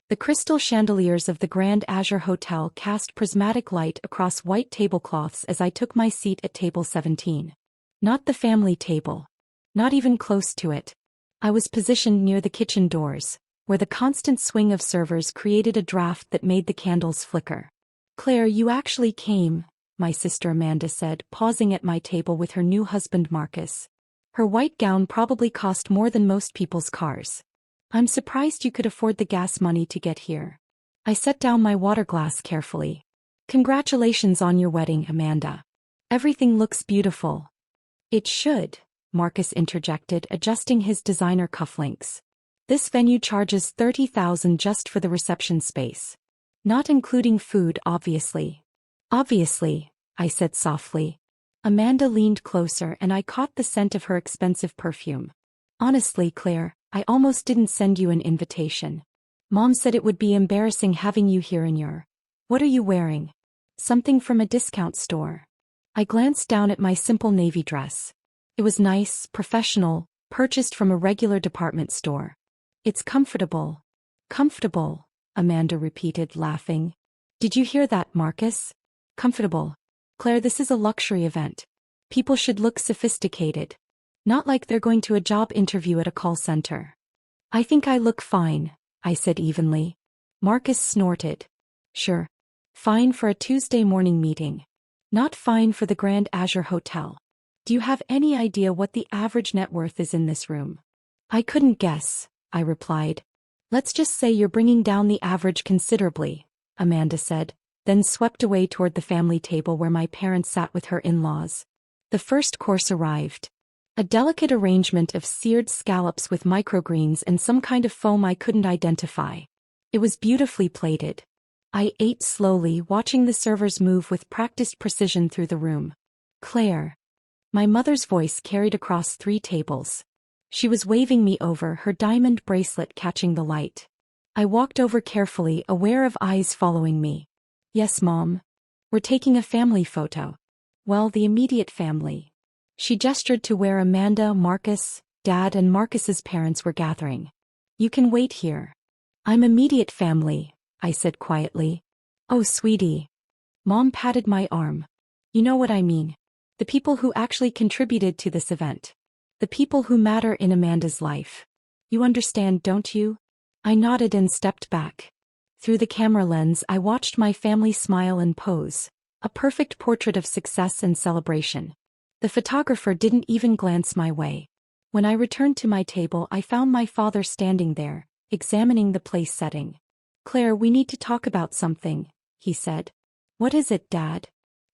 The crystal chandeliers of the Grand Azure Hotel cast prismatic light across white tablecloths as I took my seat at table 17. Not the family table. Not even close to it. I was positioned near the kitchen doors, where the constant swing of servers created a draft that made the candles flicker. "Claire, you actually came," my sister Amanda said, pausing at my table with her new husband Marcus. Her white gown probably cost more than most people's cars. "I'm surprised you could afford the gas money to get here." I set down my water glass carefully. "Congratulations on your wedding, Amanda. Everything looks beautiful." "It should," Marcus interjected, adjusting his designer cufflinks. "This venue charges $30,000 just for the reception space. Not including food, obviously." "Obviously," I said softly. Amanda leaned closer and I caught the scent of her expensive perfume. "Honestly, Claire, I almost didn't send you an invitation. Mom said it would be embarrassing having you here in your... What are you wearing?" "Something from a discount store." I glanced down at my simple navy dress. It was nice, professional, purchased from a regular department store. "It's comfortable." "Comfortable," Amanda repeated, laughing. "Did you hear that, Marcus? Comfortable. Claire, this is a luxury event. People should look sophisticated. Not like they're going to a job interview at a call center." "I think I look fine," I said evenly. Marcus snorted. "Sure. Fine for a Tuesday morning meeting. Not fine for the Grand Azure Hotel. Do you have any idea what the average net worth is in this room?" "I couldn't guess," I replied. "Let's just say you're bringing down the average considerably," Amanda said, then swept away toward the family table where my parents sat with her in-laws. The first course arrived. A delicate arrangement of seared scallops with microgreens and some kind of foam I couldn't identify. It was beautifully plated. I ate slowly, watching the servers move with practiced precision through the room. "Claire." My mother's voice carried across 3 tables. She was waving me over, her diamond bracelet catching the light. I walked over carefully, aware of eyes following me. "Yes, Mom. We're taking a family photo. Well, the immediate family." She gestured to where Amanda, Marcus, Dad and Marcus's parents were gathering. "You can wait here." "I'm immediate family," I said quietly. "Oh, sweetie." Mom patted my arm. "You know what I mean. The people who actually contributed to this event. The people who matter in Amanda's life. You understand, don't you?" I nodded and stepped back. Through the camera lens, I watched my family smile and pose, a perfect portrait of success and celebration. The photographer didn't even glance my way. When I returned to my table, I found my father standing there, examining the place setting. "Claire, we need to talk about something," he said. "What is it, Dad?"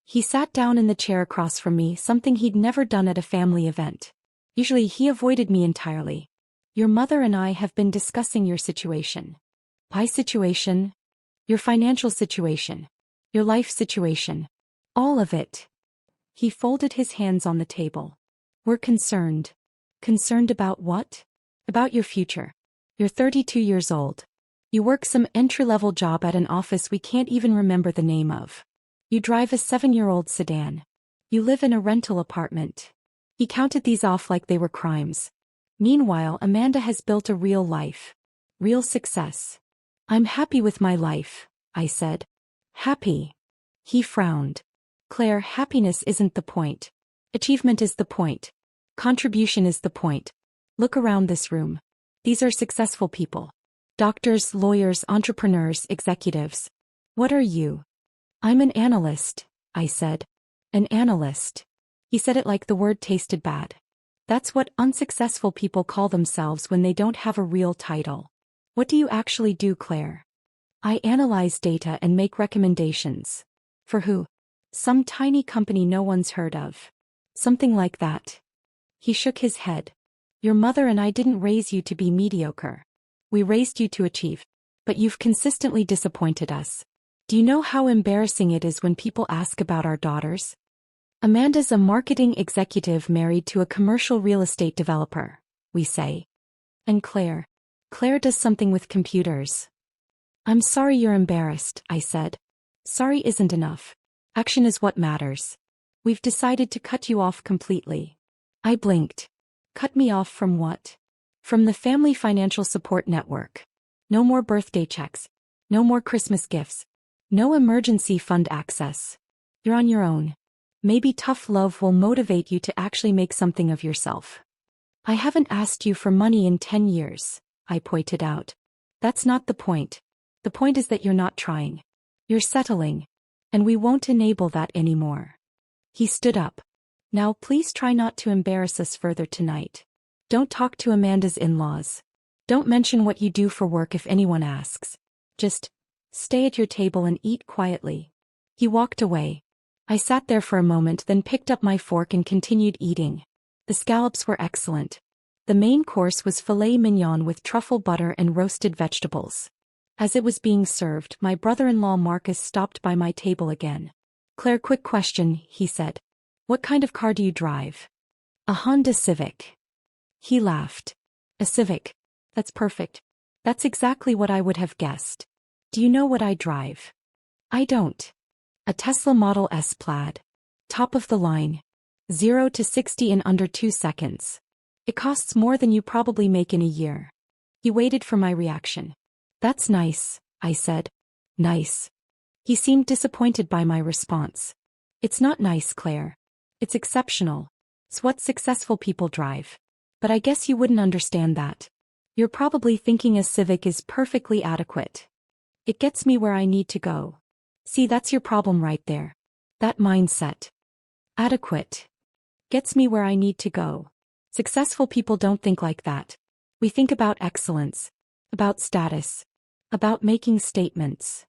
He sat down in the chair across from me, something he'd never done at a family event. Usually he avoided me entirely. "Your mother and I have been discussing your situation." "My situation?" "Your financial situation. Your life situation. All of it." He folded his hands on the table. "We're concerned." "Concerned about what?" "About your future. You're 32 years old. You work some entry-level job at an office we can't even remember the name of. You drive a 7-year-old sedan. You live in a rental apartment." He counted these off like they were crimes. Meanwhile, Amanda has built a real life. Real success. "I'm happy with my life," I said. "Happy?" He frowned. "Claire, happiness isn't the point. Achievement is the point. Contribution is the point. Look around this room. These are successful people. Doctors, lawyers, entrepreneurs, executives. What are you?" "I'm an analyst," I said. "An analyst." He said it like the word tasted bad. "That's what unsuccessful people call themselves when they don't have a real title." "What do you actually do, Claire?" "I analyze data and make recommendations." "For who?" "Some tiny company no one's heard of." "Something like that." He shook his head. "Your mother and I didn't raise you to be mediocre. We raised you to achieve. But you've consistently disappointed us. Do you know how embarrassing it is when people ask about our daughters? Amanda's a marketing executive married to a commercial real estate developer, we say. And Claire does something with computers." "I'm sorry you're embarrassed," I said. "Sorry isn't enough. Action is what matters. We've decided to cut you off completely." I blinked. "Cut me off from what?" "From the Family Financial Support Network. No more birthday checks. No more Christmas gifts. No emergency fund access. You're on your own. Maybe tough love will motivate you to actually make something of yourself. I haven't asked you for money in 10 years, I pointed out. That's not the point. The point is that you're not trying. You're settling. And we won't enable that anymore. He stood up. Now please try not to embarrass us further tonight. Don't talk to Amanda's in-laws. Don't mention what you do for work if anyone asks. Just stay at your table and eat quietly. He walked away. I sat there for a moment, then picked up my fork and continued eating. The scallops were excellent. The main course was filet mignon with truffle butter and roasted vegetables. As it was being served, my brother-in-law Marcus stopped by my table again. Claire, quick question, he said. What kind of car do you drive? A Honda Civic. He laughed. A Civic. That's perfect. That's exactly what I would have guessed. Do you know what I drive? I don't. A Tesla Model S Plaid. Top of the line. 0 to 60 in under 2 seconds. It costs more than you probably make in a year. He waited for my reaction. That's nice, I said. Nice. He seemed disappointed by my response. It's not nice, Claire. It's exceptional. It's what successful people drive. But I guess you wouldn't understand that. You're probably thinking a Civic is perfectly adequate. It gets me where I need to go. See, that's your problem right there. That mindset. Adequate. Gets me where I need to go. Successful people don't think like that. We think about excellence. About status. About making statements.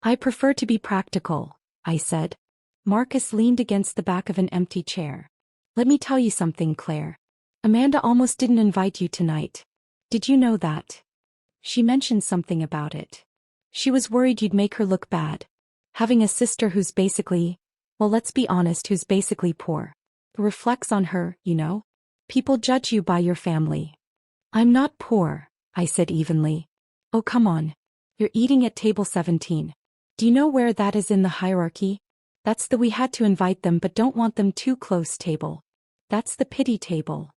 I prefer to be practical, I said. Marcus leaned against the back of an empty chair. Let me tell you something, Claire. Amanda almost didn't invite you tonight. Did you know that? She mentioned something about it. She was worried you'd make her look bad. Having a sister who's basically, well, let's be honest, who's basically poor. It reflects on her, you know? People judge you by your family. I'm not poor, I said evenly. Oh, come on. You're eating at table 17. Do you know where that is in the hierarchy? That's the we had to invite them but don't want them too close table. That's the pity table.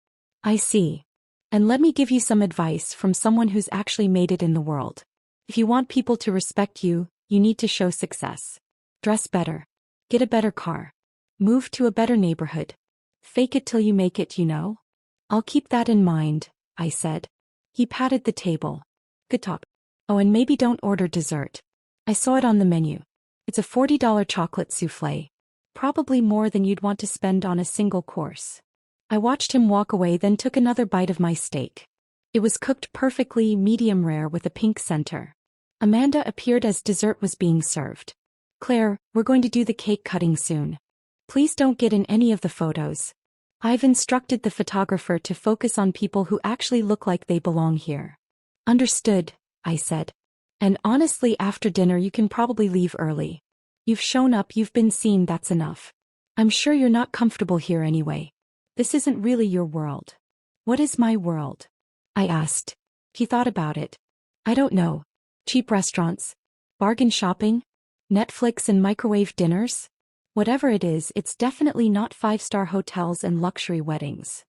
I see. And let me give you some advice from someone who's actually made it in the world. If you want people to respect you, you need to show success. Dress better. Get a better car. Move to a better neighborhood. Fake it till you make it, you know? I'll keep that in mind, I said. He patted the table. Good talk. Oh, and maybe don't order dessert. I saw it on the menu. It's a $40 chocolate souffle. Probably more than you'd want to spend on a single course. I watched him walk away, then took another bite of my steak. It was cooked perfectly, medium rare with a pink center. Amanda appeared as dessert was being served. Claire, we're going to do the cake cutting soon. Please don't get in any of the photos. I've instructed the photographer to focus on people who actually look like they belong here. Understood, I said. And honestly, after dinner you can probably leave early. You've shown up, you've been seen, that's enough. I'm sure you're not comfortable here anyway. This isn't really your world. What is my world? I asked. He thought about it. I don't know. Cheap restaurants? Bargain shopping? Netflix and microwave dinners? Whatever it is, it's definitely not 5-star hotels and luxury weddings.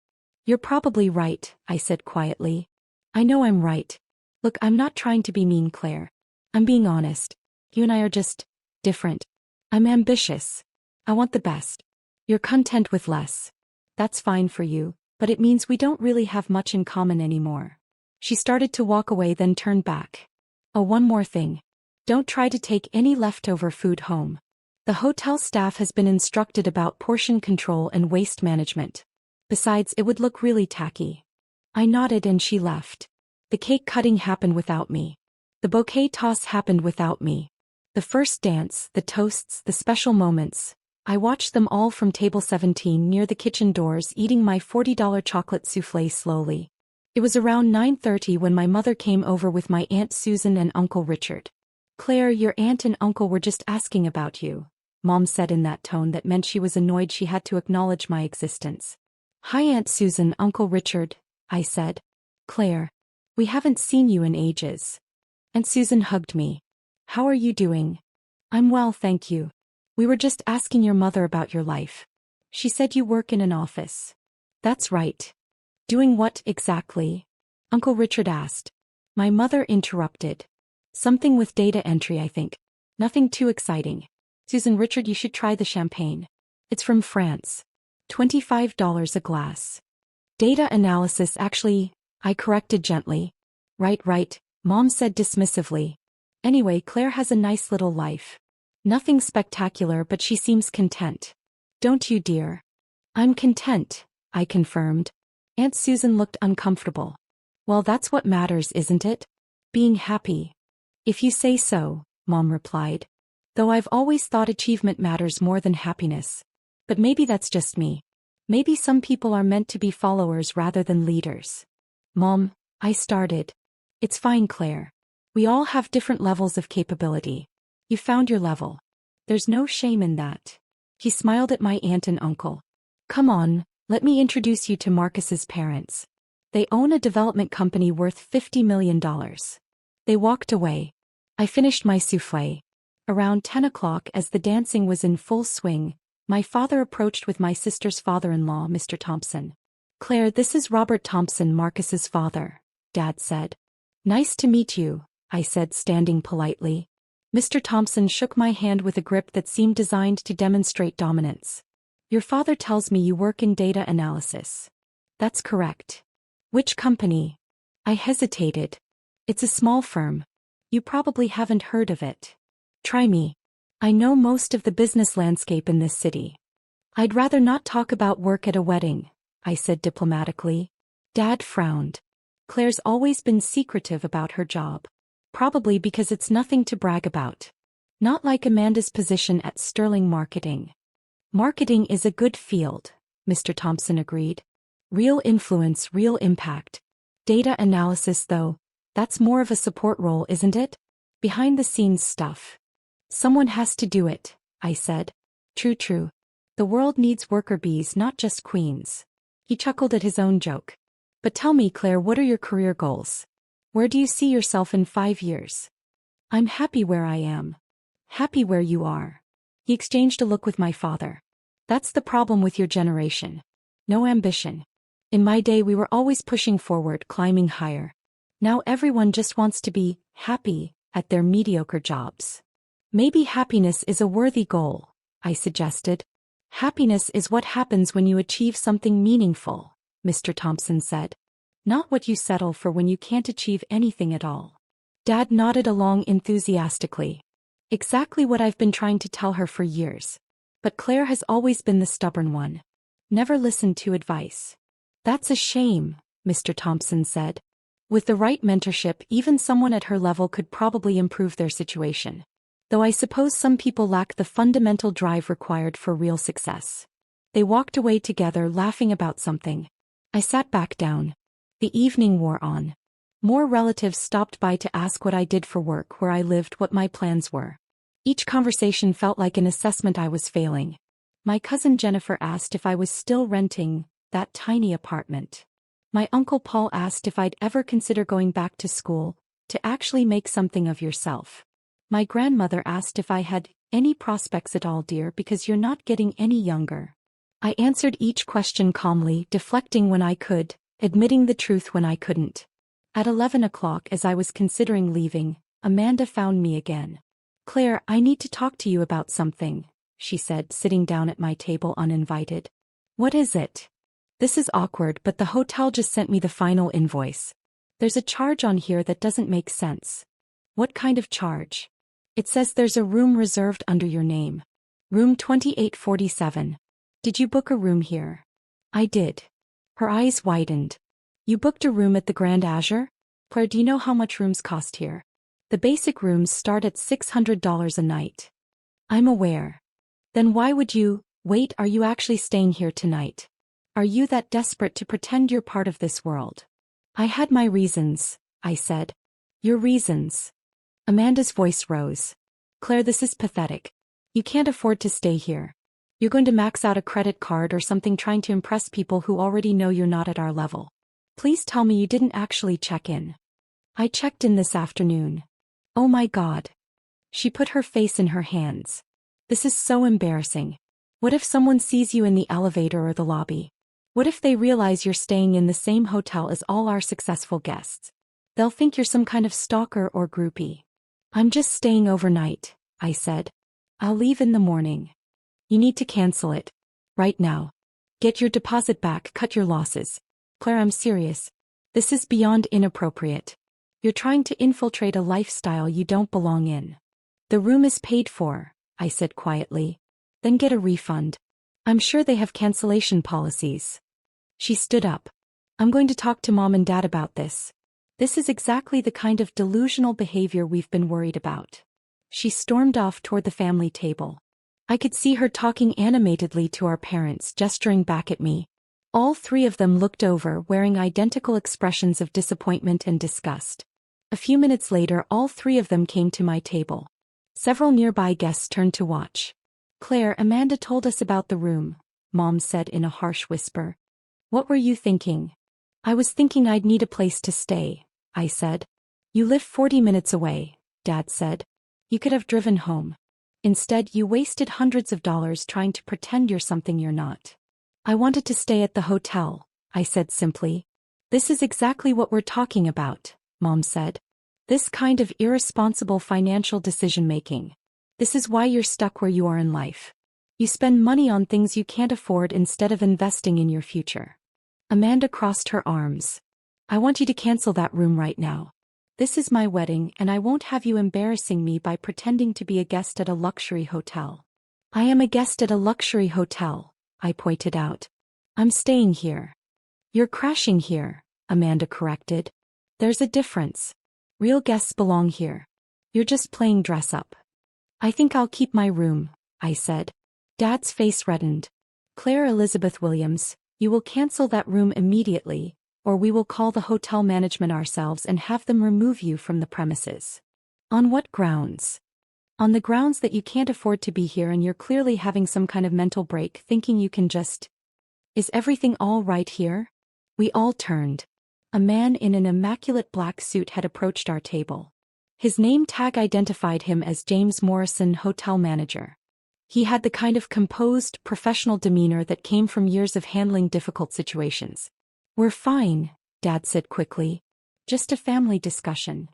You're probably right, I said quietly. I know I'm right. Look, I'm not trying to be mean, Claire. I'm being honest. You and I are just different. I'm ambitious. I want the best. You're content with less. That's fine for you, but it means we don't really have much in common anymore. She started to walk away, then turned back. Oh, one more thing. Don't try to take any leftover food home. The hotel staff has been instructed about portion control and waste management. Besides, it would look really tacky. I nodded and she left. The cake cutting happened without me. The bouquet toss happened without me. The first dance, the toasts, the special moments. I watched them all from table 17 near the kitchen doors, eating my $40 chocolate souffle slowly. It was around 9:30 when my mother came over with my Aunt Susan and Uncle Richard. Claire, your aunt and uncle were just asking about you, Mom said in that tone that meant she was annoyed she had to acknowledge my existence. Hi Aunt Susan, Uncle Richard, I said. Claire. We haven't seen you in ages. Aunt Susan hugged me. How are you doing? I'm well, thank you. We were just asking your mother about your life. She said you work in an office. That's right. Doing what exactly? Uncle Richard asked. My mother interrupted. Something with data entry, I think. Nothing too exciting. Susan, Richard, you should try the champagne. It's from France. $25 a glass. Data analysis, actually, I corrected gently. Right, Mom said dismissively. Anyway, Claire has a nice little life. Nothing spectacular, but she seems content. Don't you, dear? I'm content, I confirmed. Aunt Susan looked uncomfortable. Well, that's what matters, isn't it? Being happy. If you say so, Mom replied. Though I've always thought achievement matters more than happiness. But maybe that's just me. Maybe some people are meant to be followers rather than leaders. Mom, I started. It's fine, Claire. We all have different levels of capability. You found your level. There's no shame in that. He smiled at my aunt and uncle. Come on, let me introduce you to Marcus's parents. They own a development company worth $50 million. They walked away. I finished my soufflé. Around 10 o'clock, as the dancing was in full swing, my father approached with my sister's father-in-law, Mr. Thompson. Claire, this is Robert Thompson, Marcus's father, Dad said. Nice to meet you, I said, standing politely. Mr. Thompson shook my hand with a grip that seemed designed to demonstrate dominance. Your father tells me you work in data analysis. That's correct. Which company? I hesitated. It's a small firm. You probably haven't heard of it. Try me. I know most of the business landscape in this city. I'd rather not talk about work at a wedding, I said diplomatically. Dad frowned. Claire's always been secretive about her job. Probably because it's nothing to brag about. Not like Amanda's position at Sterling Marketing. Marketing is a good field, Mr. Thompson agreed. Real influence, real impact. Data analysis, though, that's more of a support role, isn't it? Behind the scenes stuff. Someone has to do it, I said. True. The world needs worker bees, not just queens. He chuckled at his own joke. But tell me, Claire, what are your career goals? Where do you see yourself in 5 years? I'm happy where I am. Happy where you are. He exchanged a look with my father. That's the problem with your generation. No ambition. In my day we were always pushing forward, climbing higher. Now everyone just wants to be happy at their mediocre jobs. Maybe happiness is a worthy goal, I suggested. Happiness is what happens when you achieve something meaningful, Mr. Thompson said. Not what you settle for when you can't achieve anything at all. Dad nodded along enthusiastically. Exactly what I've been trying to tell her for years. But Claire has always been the stubborn one. Never listened to advice. That's a shame, Mr. Thompson said. With the right mentorship, even someone at her level could probably improve their situation. Though I suppose some people lack the fundamental drive required for real success. They walked away together, laughing about something. I sat back down. The evening wore on. More relatives stopped by to ask what I did for work, where I lived, what my plans were. Each conversation felt like an assessment I was failing. My cousin Jennifer asked if I was still renting that tiny apartment. My uncle Paul asked if I'd ever consider going back to school, to actually make something of yourself. My grandmother asked if I had any prospects at all, dear, because you're not getting any younger. I answered each question calmly, deflecting when I could, admitting the truth when I couldn't. At 11 o'clock, as I was considering leaving, Amanda found me again. Claire, I need to talk to you about something, she said, sitting down at my table uninvited. What is it? This is awkward, but the hotel just sent me the final invoice. There's a charge on here that doesn't make sense. What kind of charge? It says there's a room reserved under your name. Room 2847. Did you book a room here? I did. Her eyes widened. You booked a room at the Grand Azure? Claire, do you know how much rooms cost here? The basic rooms start at $600 a night. I'm aware. Then why would you, wait, are you actually staying here tonight? Are you that desperate to pretend you're part of this world? I had my reasons, I said. Your reasons? Amanda's voice rose. Claire, this is pathetic. You can't afford to stay here. You're going to max out a credit card or something trying to impress people who already know you're not at our level. Please tell me you didn't actually check in. I checked in this afternoon. Oh my God. She put her face in her hands. This is so embarrassing. What if someone sees you in the elevator or the lobby? What if they realize you're staying in the same hotel as all our successful guests? They'll think you're some kind of stalker or groupie. I'm just staying overnight, I said. I'll leave in the morning. You need to cancel it. Right now. Get your deposit back, cut your losses. Claire, I'm serious. This is beyond inappropriate. You're trying to infiltrate a lifestyle you don't belong in. The room is paid for, I said quietly. Then get a refund. I'm sure they have cancellation policies. She stood up. I'm going to talk to Mom and Dad about this. This is exactly the kind of delusional behavior we've been worried about. She stormed off toward the family table. I could see her talking animatedly to our parents, gesturing back at me. All three of them looked over, wearing identical expressions of disappointment and disgust. A few minutes later, all three of them came to my table. Several nearby guests turned to watch. Claire, Amanda told us about the room, Mom said in a harsh whisper. What were you thinking? I was thinking I'd need a place to stay, I said. You live 40 minutes away, Dad said. You could have driven home. Instead, you wasted hundreds of dollars trying to pretend you're something you're not. I wanted to stay at the hotel, I said simply. This is exactly what we're talking about, Mom said. This kind of irresponsible financial decision-making. This is why you're stuck where you are in life. You spend money on things you can't afford instead of investing in your future. Amanda crossed her arms. I want you to cancel that room right now. This is my wedding and I won't have you embarrassing me by pretending to be a guest at a luxury hotel. I am a guest at a luxury hotel, I pointed out. I'm staying here. You're crashing here, Amanda corrected. There's a difference. Real guests belong here. You're just playing dress up. I think I'll keep my room, I said. Dad's face reddened. Claire Elizabeth Williams, you will cancel that room immediately, or we will call the hotel management ourselves and have them remove you from the premises. On what grounds? On the grounds that you can't afford to be here and you're clearly having some kind of mental break thinking you can just... Is everything all right here? We all turned. A man in an immaculate black suit had approached our table. His name tag identified him as James Morrison, hotel manager. He had the kind of composed, professional demeanor that came from years of handling difficult situations. We're fine, Dad said quickly. Just a family discussion.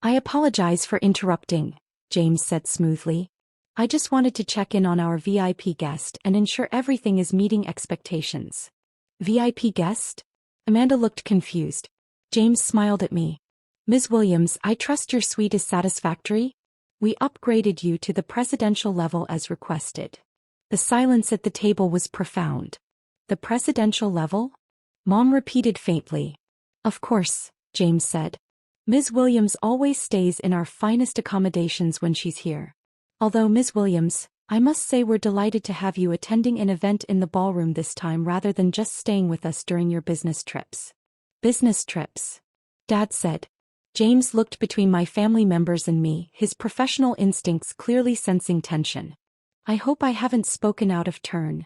I apologize for interrupting, James said smoothly. I just wanted to check in on our VIP guest and ensure everything is meeting expectations. VIP guest? Amanda looked confused. James smiled at me. Ms. Williams, I trust your suite is satisfactory? We upgraded you to the presidential level as requested. The silence at the table was profound. The presidential level? Mom repeated faintly. Of course, James said. Ms. Williams always stays in our finest accommodations when she's here. Although, Ms. Williams, I must say we're delighted to have you attending an event in the ballroom this time rather than just staying with us during your business trips. Business trips? Dad said. James looked between my family members and me, his professional instincts clearly sensing tension. I hope I haven't spoken out of turn.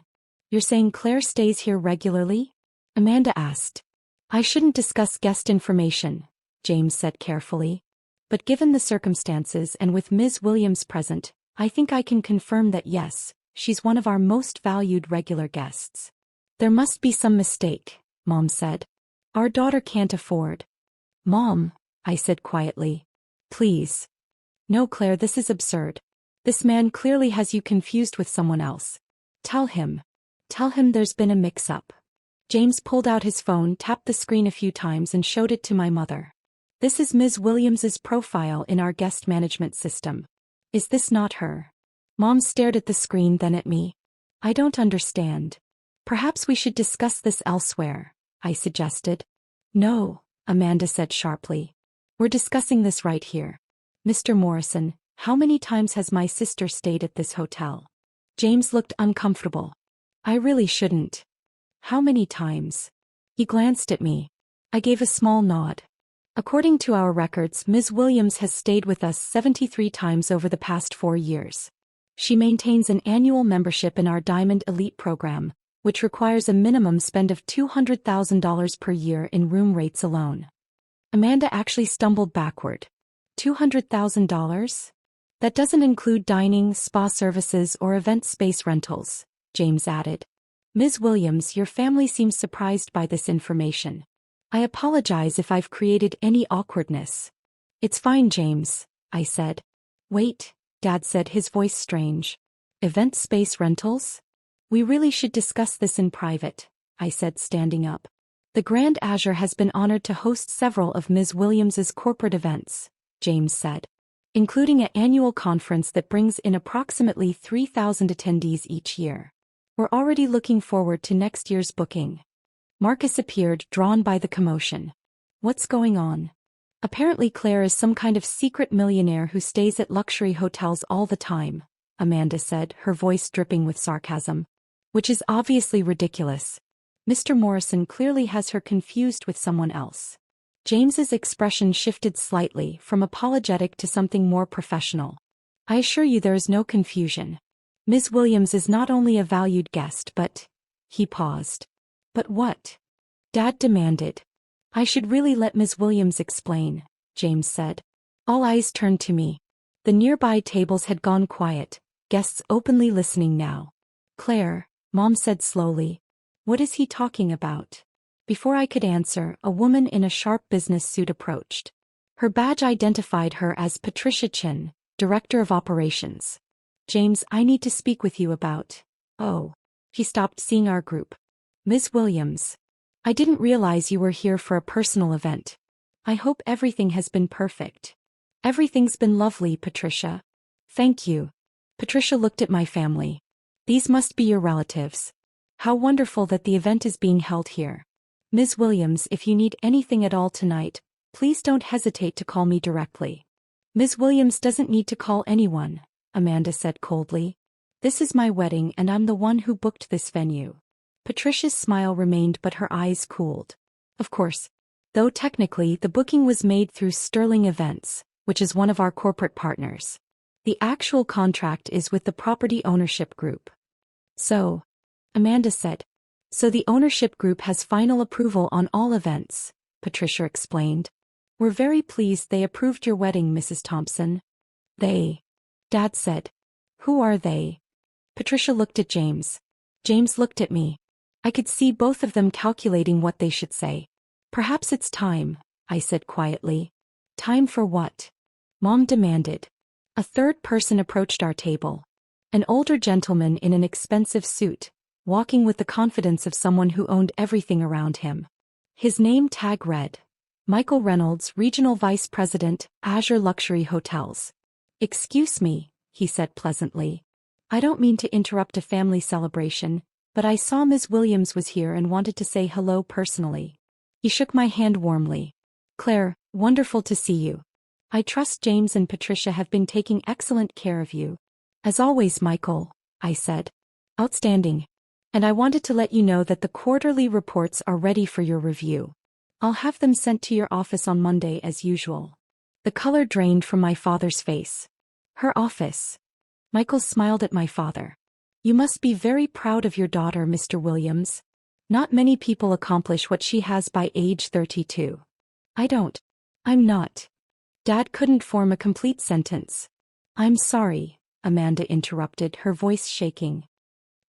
You're saying Claire stays here regularly? Amanda asked. I shouldn't discuss guest information, James said carefully. But given the circumstances and with Ms. Williams present, I think I can confirm that yes, she's one of our most valued regular guests. There must be some mistake, Mom said. Our daughter can't afford. Mom, I said quietly. Please. No, Claire, this is absurd. This man clearly has you confused with someone else. Tell him. Tell him there's been a mix-up. James pulled out his phone, tapped the screen a few times and showed it to my mother. This is Ms. Williams's profile in our guest management system. Is this not her? Mom stared at the screen, then at me. I don't understand. Perhaps we should discuss this elsewhere, I suggested. No, Amanda said sharply. We're discussing this right here. Mr. Morrison, how many times has my sister stayed at this hotel? James looked uncomfortable. I really shouldn't. How many times? He glanced at me. I gave a small nod. According to our records, Ms. Williams has stayed with us 73 times over the past 4 years. She maintains an annual membership in our Diamond Elite program, which requires a minimum spend of $200,000 per year in room rates alone. Amanda actually stumbled backward. $200,000? That doesn't include dining, spa services, or event space rentals, James added. Ms. Williams, your family seems surprised by this information. I apologize if I've created any awkwardness. It's fine, James, I said. Wait, Dad said, his voice strange. Event space rentals? We really should discuss this in private, I said, standing up. The Grand Azure has been honored to host several of Ms. Williams's corporate events, James said, including an annual conference that brings in approximately 3,000 attendees each year. We're already looking forward to next year's booking. Marcus appeared, drawn by the commotion. What's going on? Apparently Claire is some kind of secret millionaire who stays at luxury hotels all the time, Amanda said, her voice dripping with sarcasm. Which is obviously ridiculous. Mr. Morrison clearly has her confused with someone else. James's expression shifted slightly from apologetic to something more professional. I assure you there is no confusion. Ms. Williams is not only a valued guest but... He paused. But what? Dad demanded. I should really let Ms. Williams explain, James said. All eyes turned to me. The nearby tables had gone quiet, guests openly listening now. Claire, Mom said slowly. What is he talking about? Before I could answer, a woman in a sharp business suit approached. Her badge identified her as Patricia Chin, Director of Operations. James, I need to speak with you about... Oh. He stopped, seeing our group. Ms. Williams. I didn't realize you were here for a personal event. I hope everything has been perfect. Everything's been lovely, Patricia. Thank you. Patricia looked at my family. These must be your relatives. How wonderful that the event is being held here. Ms. Williams, if you need anything at all tonight, please don't hesitate to call me directly. Ms. Williams doesn't need to call anyone, Amanda said coldly. This is my wedding and I'm the one who booked this venue. Patricia's smile remained but her eyes cooled. Of course. Though technically the booking was made through Sterling Events, which is one of our corporate partners. The actual contract is with the property ownership group. So, Amanda said. So the ownership group has final approval on all events, Patricia explained. We're very pleased they approved your wedding, Mrs. Thompson. They. Dad said. Who are they? Patricia looked at James. James looked at me. I could see both of them calculating what they should say. Perhaps it's time, I said quietly. Time for what? Mom demanded. A third person approached our table. An older gentleman in an expensive suit, walking with the confidence of someone who owned everything around him. His name tag read, Michael Reynolds, Regional Vice President, Azure Luxury Hotels. Excuse me, he said pleasantly. I don't mean to interrupt a family celebration, but I saw Ms. Williams was here and wanted to say hello personally. He shook my hand warmly. Claire, wonderful to see you. I trust James and Patricia have been taking excellent care of you. As always, Michael, I said. Outstanding. And I wanted to let you know that the quarterly reports are ready for your review. I'll have them sent to your office on Monday as usual. The color drained from my father's face. Her office. Michael smiled at my father. You must be very proud of your daughter, Mr. Williams. Not many people accomplish what she has by age 32. I don't. I'm not. Dad couldn't form a complete sentence. I'm sorry, Amanda interrupted, her voice shaking.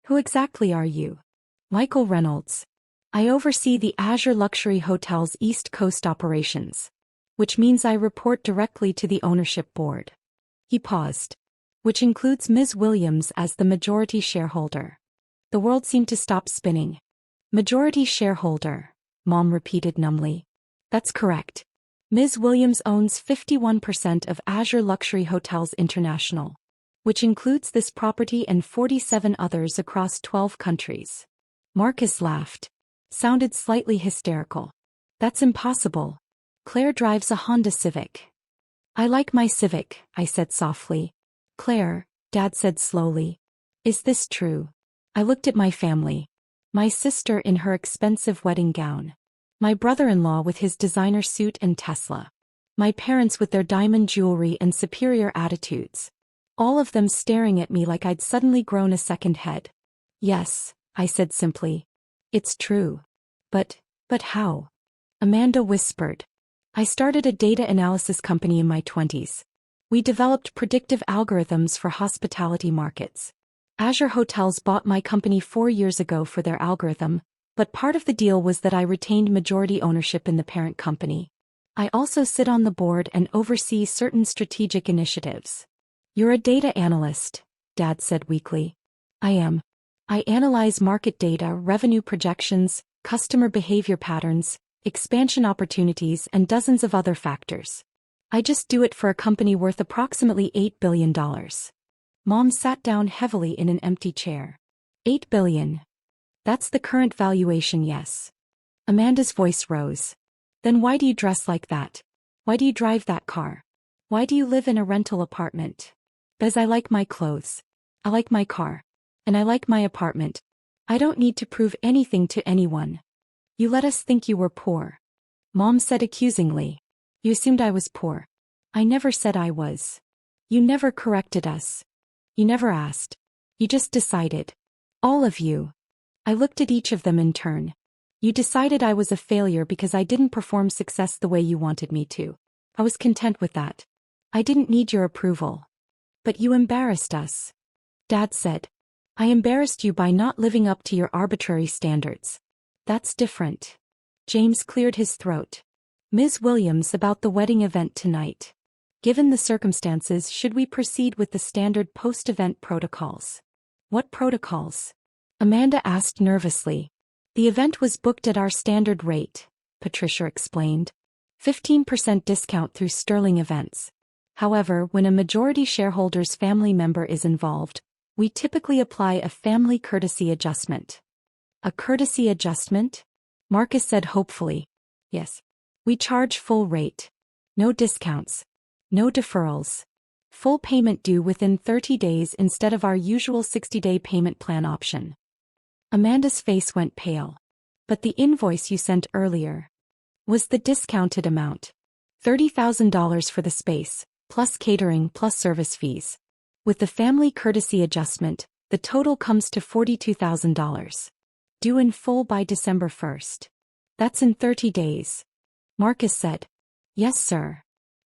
Who exactly are you? Michael Reynolds. I oversee the Azure Luxury Hotels East Coast operations, which means I report directly to the ownership board. He paused. Which includes Ms. Williams as the majority shareholder. The world seemed to stop spinning. Majority shareholder, Mom repeated numbly. That's correct. Ms. Williams owns 51% of Azure Luxury Hotels International, which includes this property and 47 others across 12 countries. Marcus laughed. Sounded slightly hysterical. That's impossible. Claire drives a Honda Civic. I like my Civic, I said softly. Claire, Dad said slowly. Is this true? I looked at my family. My sister in her expensive wedding gown. My brother-in-law with his designer suit and Tesla. My parents with their diamond jewelry and superior attitudes. All of them staring at me like I'd suddenly grown a second head. Yes, I said simply. It's true. But how? Amanda whispered. I started a data analysis company in my 20s. We developed predictive algorithms for hospitality markets. Azure Hotels bought my company 4 years ago for their algorithm, But part of the deal was that I retained majority ownership in the parent company. I also sit on the board and oversee certain strategic initiatives. You're a data analyst, Dad said weakly. I am. I analyze market data, revenue projections, customer behavior patterns, expansion opportunities, and dozens of other factors. I just do it for a company worth approximately $8 billion. Mom sat down heavily in an empty chair. $8 billion. That's the current valuation, yes. Amanda's voice rose. Then why do you dress like that? Why do you drive that car? Why do you live in a rental apartment? Because I like my clothes. I like my car. And I like my apartment. I don't need to prove anything to anyone. You let us think you were poor. Mom said accusingly. You assumed I was poor. I never said I was. You never corrected us. You never asked. You just decided. All of you. I looked at each of them in turn. You decided I was a failure because I didn't perform success the way you wanted me to. I was content with that. I didn't need your approval. But you embarrassed us. Dad said. I embarrassed you by not living up to your arbitrary standards. That's different. James cleared his throat. Ms. Williams, about the wedding event tonight. Given the circumstances, should we proceed with the standard post-event protocols? What protocols? Amanda asked nervously. The event was booked at our standard rate, Patricia explained. 15% discount through Sterling Events. However, when a majority shareholder's family member is involved, we typically apply a family courtesy adjustment. A courtesy adjustment? Marcus said hopefully. Yes. We charge full rate. No discounts. No deferrals. Full payment due within 30 days instead of our usual 60-day payment plan option. Amanda's face went pale. But the invoice you sent earlier was the discounted amount. $30,000 for the space, plus catering plus service fees. With the family courtesy adjustment, the total comes to $42,000. Due in full by December 1st. That's in 30 days. Marcus said. Yes, sir.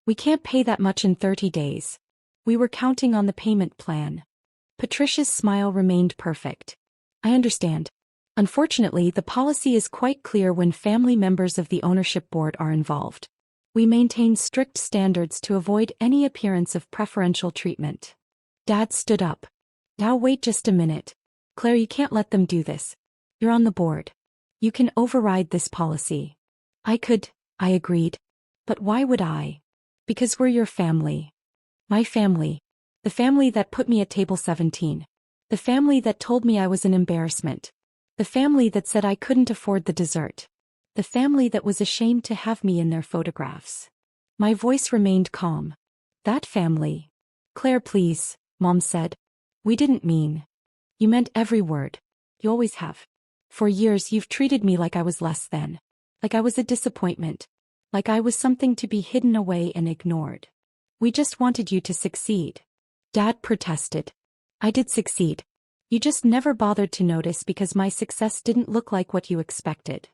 We can't pay that much in 30 days. We were counting on the payment plan. Patricia's smile remained perfect. I understand. Unfortunately, the policy is quite clear when family members of the ownership board are involved. We maintain strict standards to avoid any appearance of preferential treatment. Dad stood up. Now wait just a minute. Claire, you can't let them do this. You're on the board. You can override this policy. I could, I agreed. But why would I? Because we're your family. My family. The family that put me at table 17. The family that told me I was an embarrassment. The family that said I couldn't afford the dessert. The family that was ashamed to have me in their photographs. My voice remained calm. That family. Claire, please, Mom said. We didn't mean. You meant every word. You always have. For years you've treated me like I was less than. Like I was a disappointment. Like I was something to be hidden away and ignored. We just wanted you to succeed. Dad protested. I did succeed. You just never bothered to notice because my success didn't look like what you expected.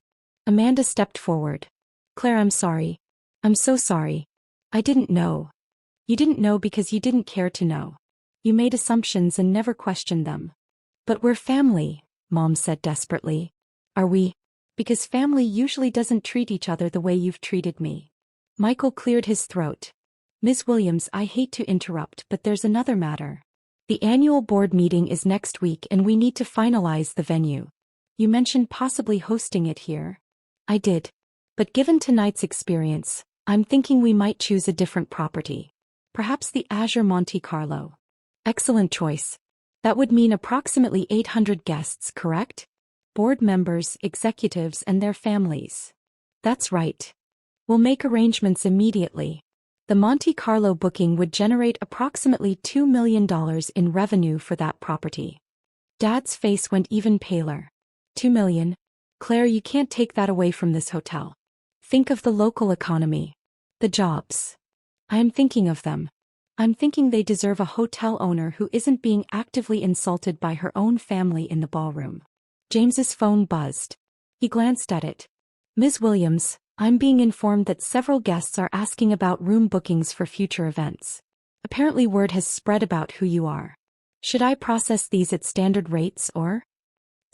Amanda stepped forward. Claire, I'm sorry. I'm so sorry. I didn't know. You didn't know because you didn't care to know. You made assumptions and never questioned them. But we're family, Mom said desperately. Are we? Because family usually doesn't treat each other the way you've treated me. Michael cleared his throat. Ms. Williams, I hate to interrupt, but there's another matter. The annual board meeting is next week and we need to finalize the venue. You mentioned possibly hosting it here. I did. But given tonight's experience, I'm thinking we might choose a different property. Perhaps the Azure Monte Carlo. Excellent choice. That would mean approximately 800 guests, correct? Board members, executives, and their families. That's right. We'll make arrangements immediately. The Monte Carlo booking would generate approximately $2 million in revenue for that property. Dad's face went even paler. $2 million? Claire, you can't take that away from this hotel. Think of the local economy. The jobs. I am thinking of them. I'm thinking they deserve a hotel owner who isn't being actively insulted by her own family in the ballroom. James's phone buzzed. He glanced at it. Ms. Williams, I'm being informed that several guests are asking about room bookings for future events. Apparently word has spread about who you are. Should I process these at standard rates or?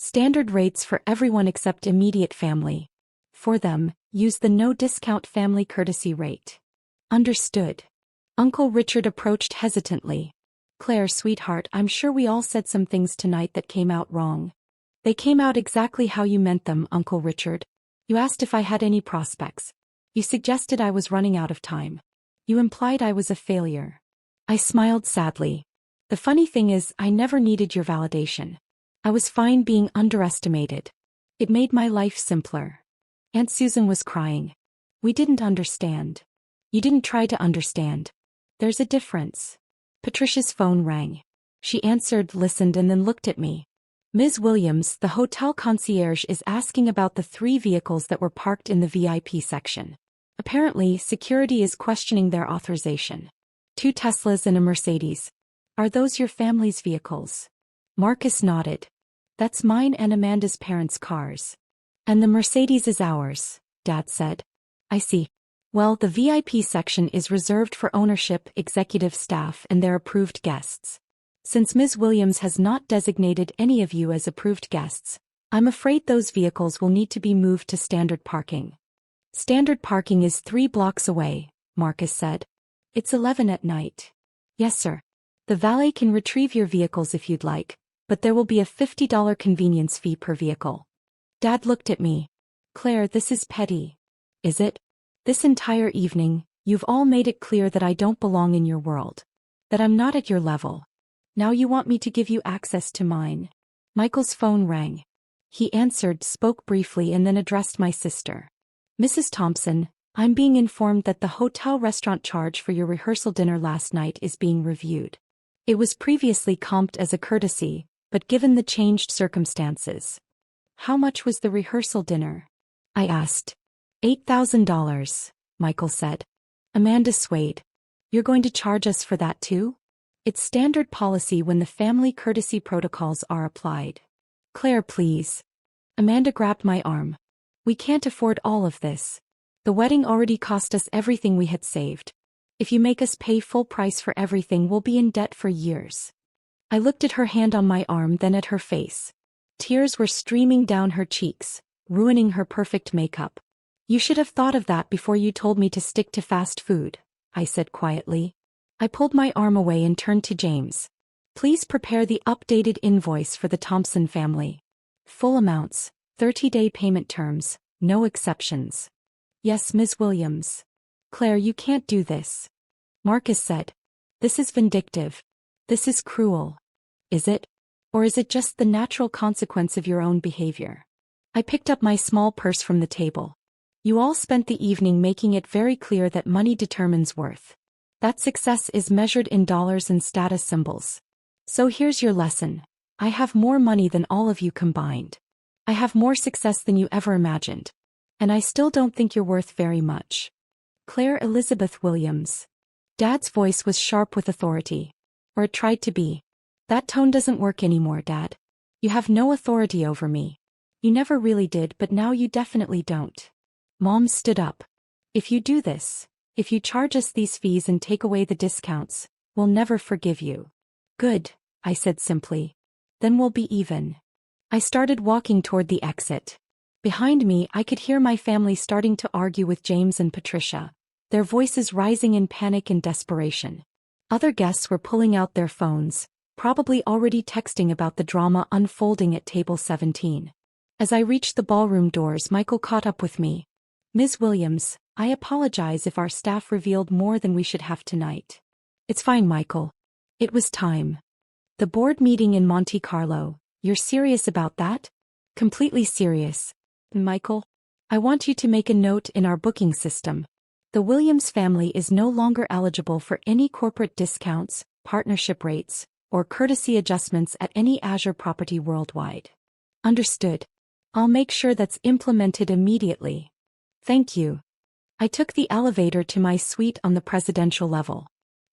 Standard rates for everyone except immediate family. For them, use the no discount family courtesy rate. Understood. Uncle Richard approached hesitantly. Claire, sweetheart, I'm sure we all said some things tonight that came out wrong. They came out exactly how you meant them, Uncle Richard. You asked if I had any prospects. You suggested I was running out of time. You implied I was a failure. I smiled sadly. The funny thing is, I never needed your validation. I was fine being underestimated. It made my life simpler. Aunt Susan was crying. We didn't understand. You didn't try to understand. There's a difference. Patricia's phone rang. She answered, listened, and then looked at me. Ms. Williams, the hotel concierge, is asking about the 3 vehicles that were parked in the VIP section. Apparently, security is questioning their authorization. 2 Teslas and a Mercedes. Are those your family's vehicles? Marcus nodded. That's mine and Amanda's parents' cars. And the Mercedes is ours, Dad said. I see. Well, the VIP section is reserved for ownership, executive staff, and their approved guests. Since Ms. Williams has not designated any of you as approved guests, I'm afraid those vehicles will need to be moved to standard parking. Standard parking is 3 blocks away, Marcus said. It's 11 at night. Yes, sir. The valet can retrieve your vehicles if you'd like, but there will be a $50 convenience fee per vehicle. Dad looked at me. Claire, this is petty. Is it? This entire evening, you've all made it clear that I don't belong in your world. That I'm not at your level. Now you want me to give you access to mine. Michael's phone rang. He answered, spoke briefly, and then addressed my sister. Mrs. Thompson, I'm being informed that the hotel restaurant charge for your rehearsal dinner last night is being reviewed. It was previously comped as a courtesy, but given the changed circumstances. How much was the rehearsal dinner? I asked. $8,000, Michael said. Amanda swayed. You're going to charge us for that too? It's standard policy when the family courtesy protocols are applied. Claire, please. Amanda grabbed my arm. We can't afford all of this. The wedding already cost us everything we had saved. If you make us pay full price for everything, we'll be in debt for years. I looked at her hand on my arm, then at her face. Tears were streaming down her cheeks, ruining her perfect makeup. You should have thought of that before you told me to stick to fast food, I said quietly. I pulled my arm away and turned to James. Please prepare the updated invoice for the Thompson family. Full amounts, 30-day payment terms, no exceptions. Yes, Ms. Williams. Claire, you can't do this. Marcus said. This is vindictive. This is cruel. Is it? Or is it just the natural consequence of your own behavior? I picked up my small purse from the table. You all spent the evening making it very clear that money determines worth. That success is measured in dollars and status symbols. So here's your lesson. I have more money than all of you combined. I have more success than you ever imagined. And I still don't think you're worth very much. Claire Elizabeth Williams. Dad's voice was sharp with authority. Or it tried to be. That tone doesn't work anymore, Dad. You have no authority over me. You never really did, but now you definitely don't. Mom stood up. If you do this, if you charge us these fees and take away the discounts, we'll never forgive you. Good, I said simply. Then we'll be even. I started walking toward the exit. Behind me, I could hear my family starting to argue with James and Patricia, their voices rising in panic and desperation. Other guests were pulling out their phones, probably already texting about the drama unfolding at table 17. As I reached the ballroom doors, Michael caught up with me. Ms. Williams, I apologize if our staff revealed more than we should have tonight. It's fine, Michael. It was time. The board meeting in Monte Carlo, you're serious about that? Completely serious. Michael, I want you to make a note in our booking system. The Williams family is no longer eligible for any corporate discounts, partnership rates, or courtesy adjustments at any Azure property worldwide. Understood. I'll make sure that's implemented immediately. Thank you. I took the elevator to my suite on the presidential level.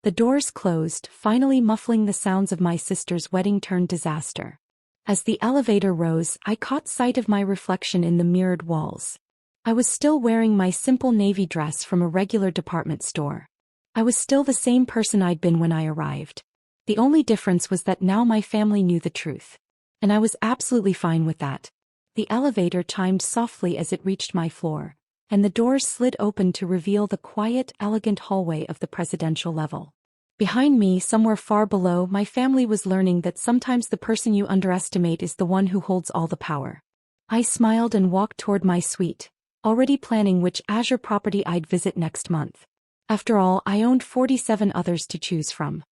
The doors closed, finally muffling the sounds of my sister's wedding disaster. As the elevator rose, I caught sight of my reflection in the mirrored walls. I was still wearing my simple navy dress from a regular department store. I was still the same person I'd been when I arrived. The only difference was that now my family knew the truth. And I was absolutely fine with that. The elevator chimed softly as it reached my floor, and the doors slid open to reveal the quiet, elegant hallway of the presidential level. Behind me, somewhere far below, my family was learning that sometimes the person you underestimate is the one who holds all the power. I smiled and walked toward my suite, already planning which Azure property I'd visit next month. After all, I owned 47 others to choose from.